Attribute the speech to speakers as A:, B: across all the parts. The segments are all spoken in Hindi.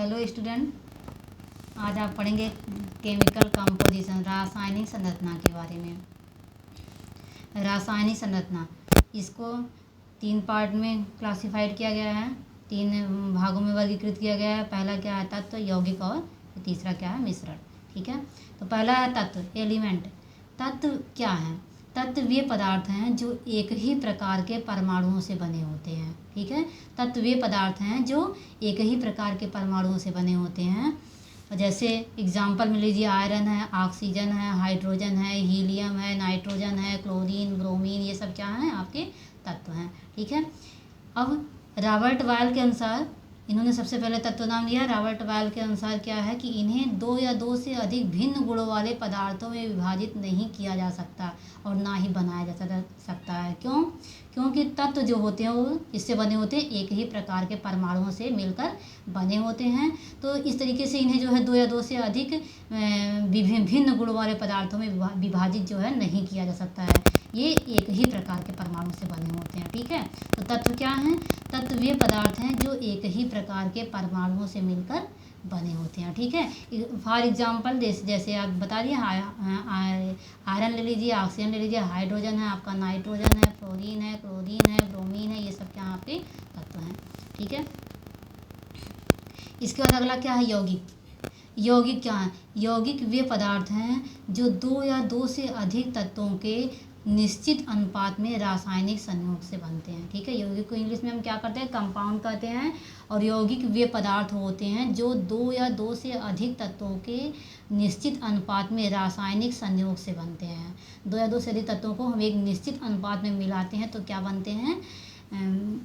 A: हेलो स्टूडेंट, आज आप पढ़ेंगे केमिकल कंपोजिशन, रासायनिक संरचना के बारे में। रासायनिक संरचना, इसको 3 पार्ट में क्लासिफाइड किया गया है, 3 भागों में वर्गीकृत किया गया है। पहला क्या है? तत्व, यौगिक, और तीसरा क्या है? मिश्रण। ठीक है, तो पहला है तत्व, एलिमेंट। तत्व क्या है? तत्व वे पदार्थ हैं जो एक ही प्रकार के परमाणुओं से बने होते हैं। ठीक है, तत्व वे पदार्थ हैं जो एक ही प्रकार के परमाणुओं से बने होते हैं। जैसे एग्जाम्पल में लीजिए, आयरन है, ऑक्सीजन है, हाइड्रोजन है, हीलियम है, नाइट्रोजन है, क्लोरीन, ब्रोमीन, ये सब क्या हैं? आपके तत्व हैं। ठीक है, अब रॉबर्ट बॉयल के अनुसार इन्होंने सबसे पहले तत्व नाम लिया। रॉबर्ट बॉयल के अनुसार क्या है कि इन्हें 2 या 2 से अधिक भिन्न गुणों वाले पदार्थों में विभाजित नहीं किया जा सकता और ना ही बनाया जा सकता है। क्यों? क्योंकि तत्व जो होते हैं वो इससे बने होते हैं, एक ही प्रकार के परमाणुओं से मिलकर बने होते हैं। तो इस तरीके से इन्हें जो है 2 या 2 से अधिक भिन्न गुणों वाले पदार्थों में विभाजित जो है नहीं किया जा सकता है। ये एक ही प्रकार के परमाणु से बने होते हैं। ठीक है, तो तत्व क्या हैं? तत्व वे पदार्थ हैं जो एक ही प्रकार के परमाणुओं से मिलकर बने होते हैं। ठीक है, फॉर एग्जांपल जैसे आप बता दिए, आयरन ले लीजिए, ऑक्सीजन ले लीजिए, हाइड्रोजन है, आपका नाइट्रोजन है, फ्लोरीन है, क्लोरीन है, ब्रोमीन है, ये सब क्या आपके तत्व हैं। ठीक है, इसके बाद अगला क्या है? यौगिक। यौगिक क्या है? यौगिक वे पदार्थ हैं जो 2 या 2 से अधिक तत्वों के निश्चित अनुपात में रासायनिक संयोग से बनते हैं। ठीक है, यौगिक को इंग्लिश में हम क्या करते हैं? कंपाउंड कहते हैं। और यौगिक वे पदार्थ होते हैं जो 2 या 2 से अधिक तत्वों के निश्चित अनुपात में रासायनिक संयोग से बनते हैं। 2 या 2 से अधिक तत्वों को हम एक निश्चित अनुपात में मिलाते हैं तो क्या बनते हैं?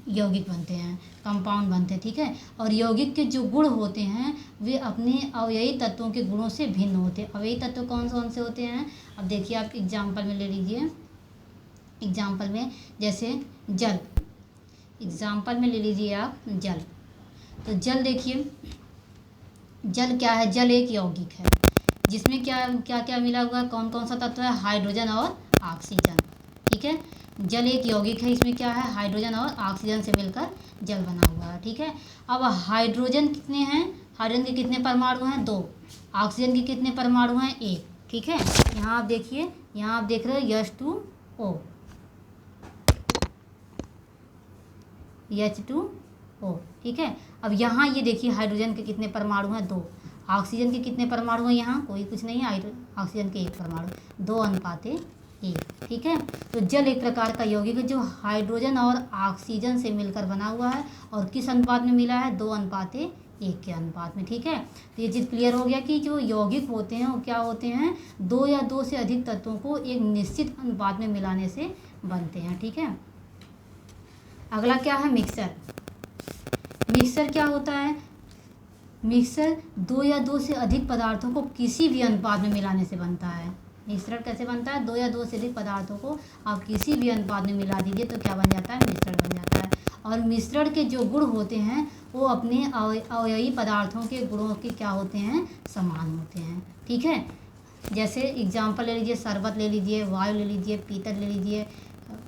A: यौगिक बनते हैं, कंपाउंड बनते हैं। ठीक है, और यौगिक के जो गुण होते हैं वे अपने अवयवी तत्वों के गुणों से भिन्न होते हैं। अवयवी तत्व कौन कौन से होते हैं? अब देखिए, आप एग्जाम्पल में ले लीजिए। एग्जाम्पल में जैसे जल, एग्जाम्पल में ले लीजिए आप जल। तो जल देखिए, जल क्या है? जल एक यौगिक है जिसमें क्या क्या क्या मिला हुआ है? कौन कौन सा तत्व है? हाइड्रोजन और ऑक्सीजन। ठीक है, जल एक यौगिक है, इसमें क्या है? हाइड्रोजन और ऑक्सीजन से मिलकर जल बना हुआ है। ठीक है, अब हाइड्रोजन कितने हैं? हाइड्रोजन के कितने परमाणु हैं? 2। ऑक्सीजन के कितने परमाणु हैं? 1। ठीक है, यहाँ आप देखिए, यहाँ आप देख रहे हो H2O, H2O। ठीक है, अब यहाँ ये देखिए, हाइड्रोजन के कितने परमाणु हैं? 2। ऑक्सीजन के कितने परमाणु हैं? यहाँ कोई कुछ नहीं है, ऑक्सीजन के 1 परमाणु, 2:1। ठीक है, तो जल एक प्रकार का यौगिक है जो हाइड्रोजन और ऑक्सीजन से मिलकर बना हुआ है और किस अनुपात में मिला है? 2:1 के अनुपात में। ठीक है, तो ये चीज़ क्लियर हो गया कि जो यौगिक होते हैं वो क्या होते हैं? 2 या 2 से अधिक तत्वों को एक निश्चित अनुपात में मिलाने से बनते हैं। ठीक है, अगला क्या है? मिक्सर। मिक्सर क्या होता है? मिक्सर 2 या 2 से अधिक पदार्थों को किसी भी अनुपात में मिलाने से बनता है। मिश्रण कैसे बनता है? 2 या 2 से अधिक पदार्थों को आप किसी भी अनुपात में मिला दीजिए तो क्या बन जाता है? मिश्रण बन जाता है। और मिश्रण के जो गुण होते हैं वो अपने अवयवी पदार्थों के गुणों के क्या होते हैं? समान होते हैं। ठीक है, जैसे एग्जाम्पल ले लीजिए, शरबत ले लीजिए, वायु ले लीजिए, पीतल ले लीजिए,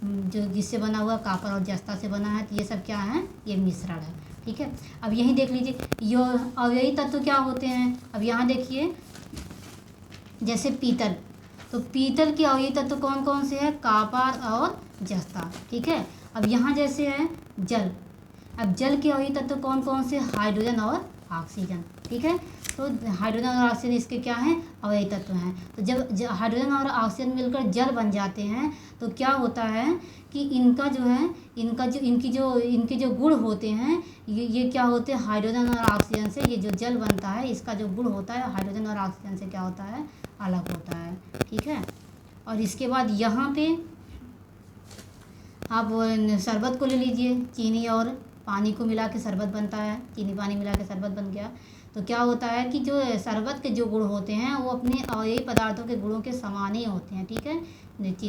A: जो जिससे बना हुआ कापर और जस्ता से बना है, तो ये सब क्या है? ये मिश्रण है। ठीक है, अब यहीं देख लीजिए, यो अवयवी तत्व क्या होते हैं? अब यहाँ देखिए, जैसे पीतल, तो पीतल के अवयवी तत्व कौन कौन से हैं? कापर और जस्ता। ठीक है, अब यहाँ जैसे है जल, अब जल के अवयवी तत्व कौन कौन से? हाइड्रोजन और ऑक्सीजन। ठीक है, तो हाइड्रोजन और ऑक्सीजन इसके क्या हैं? अवयवी तत्व हैं। तो जब हाइड्रोजन और ऑक्सीजन मिलकर जल बन जाते हैं तो क्या होता है कि इनका जो है, इनके जो गुण होते हैं, ये क्या होते हैं? हाइड्रोजन और ऑक्सीजन से ये जो जल बनता है इसका जो गुण होता है हाइड्रोजन और ऑक्सीजन से क्या होता है? अलग होता है। ठीक है, और इसके बाद यहाँ पे आप शरबत को ले लीजिए, चीनी और पानी को मिला के शरबत बनता है, चीनी पानी मिला के शरबत बन गया। तो क्या होता है कि जो शरबत के जो गुण होते हैं वो अपने अवयवी पदार्थों के गुणों के समान ही होते हैं। ठीक है,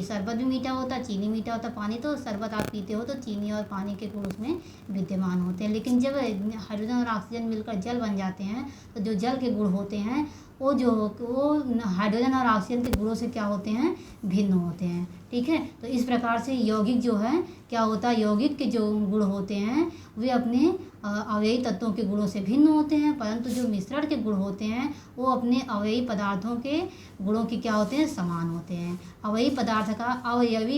A: शरबत भी मीठा होता है, चीनी मीठा होता है, पानी, तो शरबत आप पीते हो तो चीनी और पानी के गुण उसमें विद्यमान होते हैं। लेकिन जब हाइड्रोजन और ऑक्सीजन मिलकर जल बन जाते हैं तो जो जल के गुण होते हैं वो हाइड्रोजन और ऑक्सीजन के गुणों से क्या होते हैं? भिन्न होते हैं। ठीक है। तो इस प्रकार से यौगिक जो है क्या होता है, यौगिक के जो गुण होते हैं वे अपने अवयवी तत्वों के गुणों से भिन्न होते हैं, परंतु जो मिश्रण के गुण होते हैं वो अपने अवयवी पदार्थों के गुणों के क्या होते हैं, समान होते हैं। अवयवी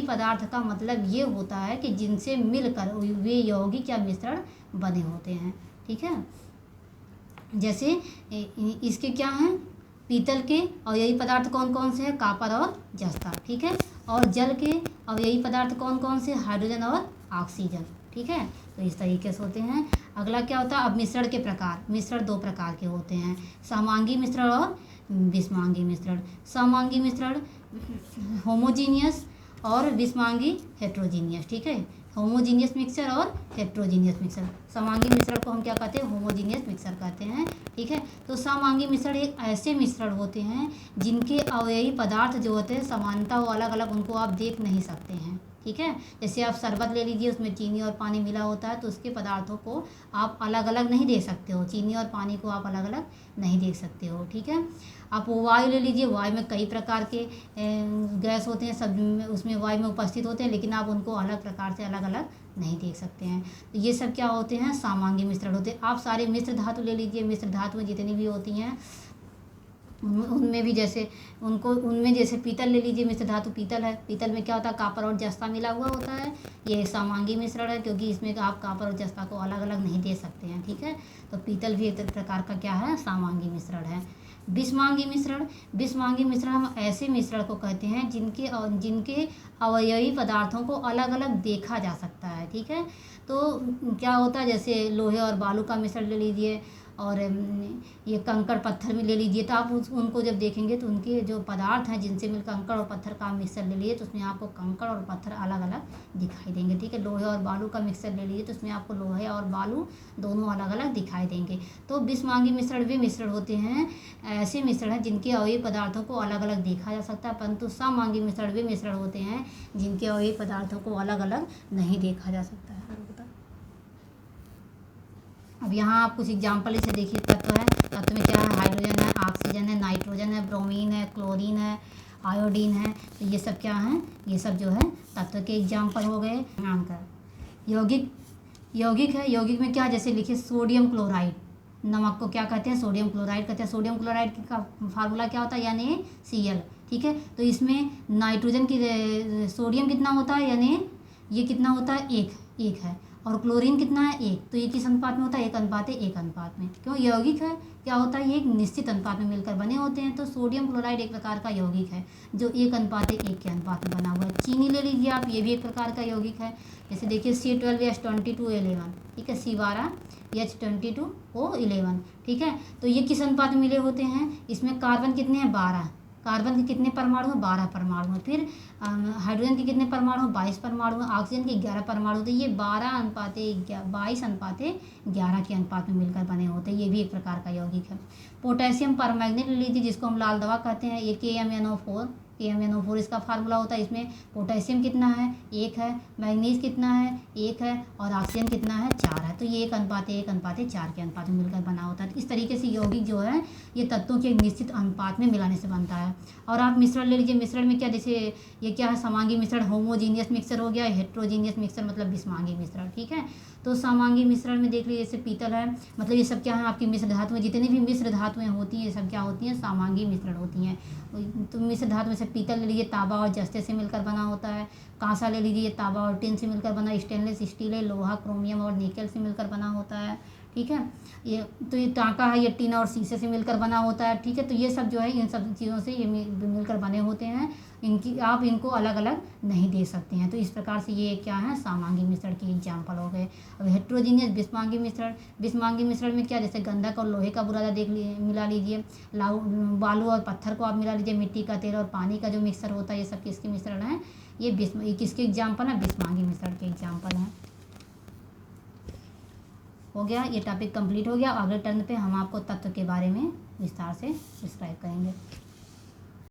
A: पदार्थ का मतलब ये होता है कि जिनसे मिलकर वे यौगिक या मिश्रण बने होते हैं। ठीक है। जैसे इसके क्या हैं, पीतल के अवयवी पदार्थ कौन कौन से हैं, कापर और जस्ता। ठीक है। और जल के अवयवी पदार्थ कौन कौन से, हाइड्रोजन और ऑक्सीजन। ठीक है। तो इस तरीके से होते हैं। अगला क्या होता है, अब मिश्रण के प्रकार। मिश्रण दो प्रकार के होते हैं, समांगी मिश्रण और विषमांगी मिश्रण। समांगी मिश्रण होमोजीनियस और विषमांगी हेट्रोजीनियस। ठीक है। होमोजीनियस मिक्सचर और हेट्रोजीनियस मिक्सचर। समांगी मिश्रण को हम क्या कहते हैं, होमोजीनियस मिक्सचर कहते हैं। ठीक है। तो समांगी मिश्रण एक ऐसे मिश्रण होते हैं जिनके अवयवी पदार्थ जो होते हैं समानता वो अलग अलग, उनको आप देख नहीं सकते हैं। ठीक है। जैसे आप शरबत ले लीजिए, उसमें चीनी और पानी मिला होता है, तो उसके पदार्थों को आप अलग अलग नहीं देख सकते हो, चीनी और पानी को आप अलग अलग नहीं देख सकते हो। ठीक है। आप वायु ले लीजिए, वायु में कई प्रकार के गैस होते हैं, सब उसमें वायु में उपस्थित होते हैं, लेकिन आप उनको अलग प्रकार से अलग अलग नहीं देख सकते हैं। तो ये सब क्या होते हैं, समांगी मिश्रण होते हैं। आप सारे मिश्र धातु ले लीजिए, मिश्र धातु में जितनी भी होती हैं उनमें भी जैसे उनमें जैसे पीतल ले लीजिए, मिश्र धातु पीतल है, पीतल में क्या होता है, कापर और जस्ता मिला हुआ होता है। ये समांगी मिश्रण है, क्योंकि इसमें आप कापर और जस्ता को अलग अलग नहीं दे सकते हैं। ठीक है। तो पीतल भी एक प्रकार का क्या है, समांगी मिश्रण है। विषमांगी मिश्रण, विषमांगी मिश्रण हम ऐसे मिश्रण को कहते हैं जिनके अवयवी पदार्थों को अलग अलग देखा जा सकता है। ठीक है। तो क्या होता है, जैसे लोहे और बालू का मिश्रण ले लीजिए, और ये कंकड़ पत्थर में ले लीजिए, तो आप उनको जब देखेंगे तो उनके जो पदार्थ हैं जिनसे मिल कंकड़ और पत्थर का मिक्सर ले लीजिए, तो उसमें आपको कंकड़ और पत्थर अलग अलग दिखाई देंगे। ठीक है। लोहे और बालू का मिक्सर ले लीजिए, तो उसमें आपको लोहे और बालू दोनों अलग अलग दिखाई देंगे। तो विषमांगी मिश्रण वे मिश्रण होते हैं, ऐसे मिश्रण हैं जिनके अवयवी पदार्थों को अलग अलग देखा जा सकता है, परंतु समांगी मिश्रण वे मिश्रण होते हैं जिनके अवयवी पदार्थों को अलग अलग नहीं देखा जा सकता है। अब यहाँ आप कुछ एग्जाम्पल इसे देखिए। तत्व है, तत्व में क्या है, हाइड्रोजन है, ऑक्सीजन है, नाइट्रोजन है, ब्रोमीन है, क्लोरीन है, आयोडीन है। तो ये सब क्या हैं, ये सब जो है तत्व के एग्जाम्पल हो गए। यौगिक है, यौगिक में क्या, जैसे लिखिए सोडियम क्लोराइड, नमक को क्या कहते हैं, सोडियम क्लोराइड कहते हैं। सोडियम क्लोराइड का फार्मूला क्या होता है, NaCl। ठीक है। तो इसमें नाइट्रोजन की सोडियम कितना होता है, यानी ये कितना होता है, एक है, और क्लोरीन कितना है, 1। तो ये किस अनुपात में होता है, 1:1 अनुपात में। क्यों, यौगिक है, क्या होता है, ये एक निश्चित अनुपात में मिलकर बने होते हैं। तो सोडियम क्लोराइड एक प्रकार का यौगिक है जो 1:1 के अनुपात में बना हुआ है। चीनी ले लीजिए आप, ये भी एक प्रकार का यौगिक है। जैसे देखिए C12H22O11, ठीक है, C12H22O11। ठीक है। तो ये किस अनुपात में मिले होते हैं, इसमें कार्बन कितने हैं, 12। कार्बन के कितने परमाणु हैं, 12 परमाणु हैं। फिर हाइड्रोजन के कितने परमाणु हैं, 22 परमाणु हैं। ऑक्सीजन के 11 परमाणु। तो ये 22:11 के अनुपात में मिलकर बने होते हैं। ये भी एक प्रकार का यौगिक है। पोटेशियम परमैंगनेट ले लीजिए, जिसको हम लाल दवा कहते हैं, ये KMnO4 इसका फार्मूला होता है। इसमें पोटेशियम कितना है, 1 है, मैग्नीज कितना है, 1 है, और ऑक्सीजन कितना है, 4 है। तो ये 1:4 के अनुपात में मिलकर बना होता है। इस तरीके से यौगिक जो है ये तत्वों के एक निश्चित अनुपात में मिलाने से बनता है। और आप मिश्रण ले लीजिए, मिश्रण में क्या, जैसे ये क्या है, समांगी मिश्रण होमोजीनियस मिक्सचर हो गया, हेट्रोजीनियस मिक्सचर मतलब विषमांगी मिश्रण। ठीक है। तो समांगी मिश्रण में देख लीजिए, जैसे पीतल है, मतलब ये सब क्या है, आपकी मिश्र धातुएं, जितनी भी मिश्र धातुएं होती हैं ये सब क्या होती हैं, समांगी मिश्रण होती हैं। तो मिश्र धातु में से पीतल ले लीजिए, तांबा और जस्ते से मिलकर बना होता है। कांसा ले लीजिए, तांबा और टिन से मिलकर बना। स्टेनलेस स्टील है, लोहा, क्रोमियम और निकेल से मिलकर बना होता है। ठीक है। ये टांका है, ये टिन और शीशे से मिलकर बना होता है। ठीक है। तो ये सब जो है इन सब चीज़ों से ये मिलकर बने होते हैं। आप इनको अलग अलग नहीं दे सकते हैं। तो इस प्रकार से ये क्या है, समांगी मिश्रण के एग्जाम्पल हो गए। अब हेट्रोजीनियस विषमांगी मिश्रण में क्या, जैसे गंधक और लोहे का बुरादा मिला लीजिए, बालू और पत्थर को आप मिला लीजिए, मिट्टी का तेल और पानी का जो मिक्सर होता है, ये सब किसके मिश्रण है, ये किसके एग्जाम्पल है, विषमांगी मिश्रण के एग्जाम्पल हैं। हो गया, ये टॉपिक कंप्लीट हो गया। अगले टर्न पे हम आपको तत्व के बारे में विस्तार से डिस्क्राइब करेंगे।